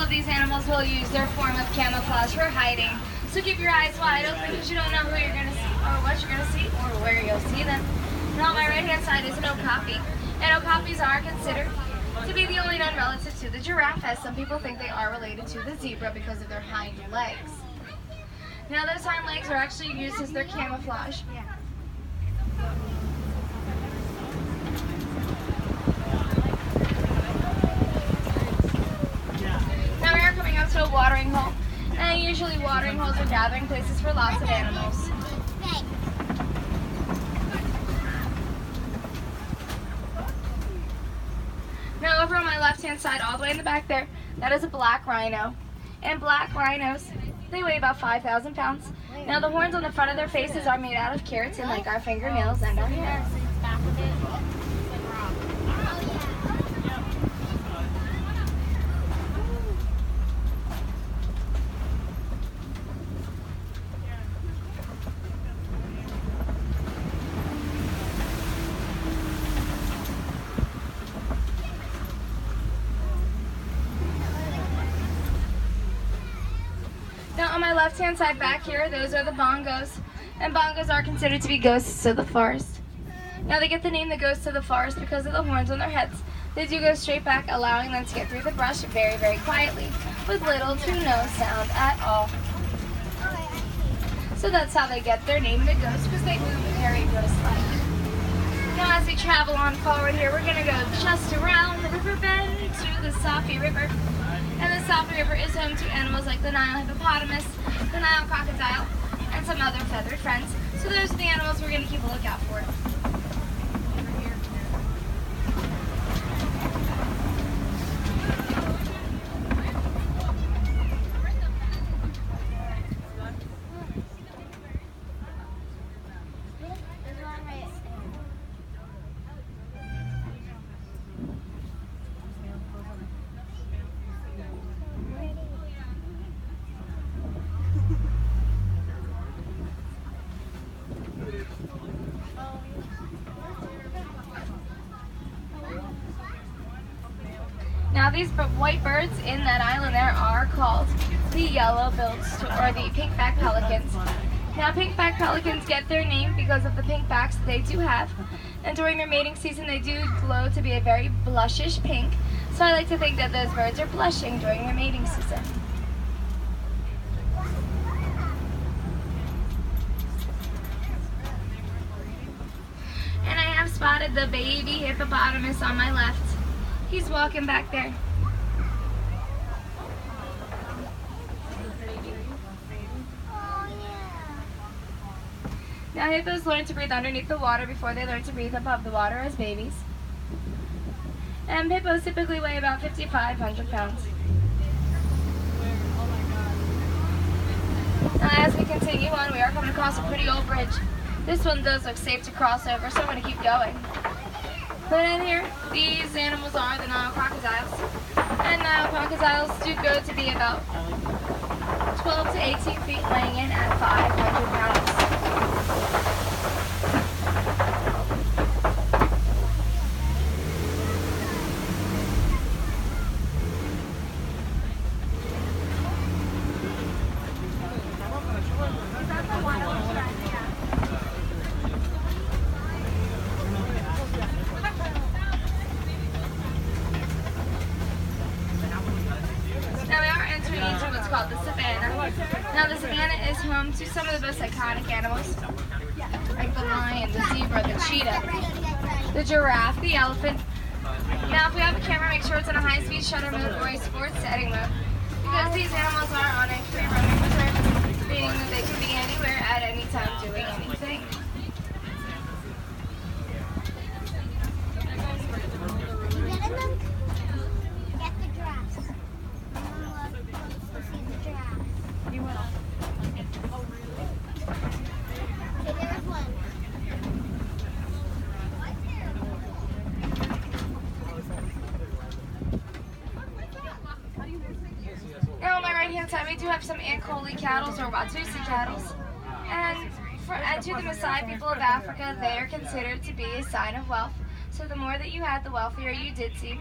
of these animals will use their form of camouflage for hiding. So keep your eyes wide open because you don't know who you're going to see or what you're going to see or where you'll see them. And on my right hand side is an okapi. And okapis are considered to be the only known relative to the giraffe, as some people think they are related to the zebra because of their hind legs. Now those hind legs are actually used as their camouflage. Now we are coming up to a watering hole. And usually watering holes are gathering places for lots of animals. Now over on my left hand side, all the way in the back there, that is a black rhino. And black rhinos, they weigh about 5,000 pounds. Now the horns on the front of their faces are made out of keratin, like our fingernails and our hair. Now on my left hand side back here, those are the bongos. And bongos are considered to be ghosts of the forest. Now they get the name the ghosts of the forest because of the horns on their heads. They do go straight back, allowing them to get through the brush very, very quietly, with little to no sound at all. So that's how they get their name, the ghost, because they move very ghost-like. Now as we travel on forward here, we're going to go just around the river bend to the Safi River. And the Safi River is home to animals like the Nile hippopotamus, the Nile crocodile, and some other feathered friends. So those are the animals we're going to keep a lookout for. Now these white birds in that island there are called the yellow-billed or the pink-backed pelicans. Now pink-backed pelicans get their name because of the pink backs that they do have. And during their mating season they do glow to be a very blushish pink. So I like to think that those birds are blushing during their mating season. And I have spotted the baby hippopotamus on my left. He's walking back there. Now hippos learn to breathe underneath the water before they learn to breathe above the water as babies. And hippos typically weigh about 5,500 pounds. Now as we continue on, we are coming across a pretty old bridge. This one does look safe to cross over, so I'm going to keep going. But in here, these animals are the Nile crocodiles. And Nile crocodiles do grow to be about 12 to 18 feet, weighing in at 500 pounds. Called the savannah. Now the savannah is home to some of the most iconic animals, like the lion, the zebra, the cheetah, the giraffe, the elephant. Now if we have a camera, make sure it's in a high-speed shutter mode or a sports setting mode, because these animals are on a free roaming reserve, meaning that they can be anywhere at any time doing anything. Now on my right hand side we do have some Ankole cattle or Watusi cattle. And to the Maasai people of Africa, they are considered to be a sign of wealth. So the more that you had, the wealthier you did seem.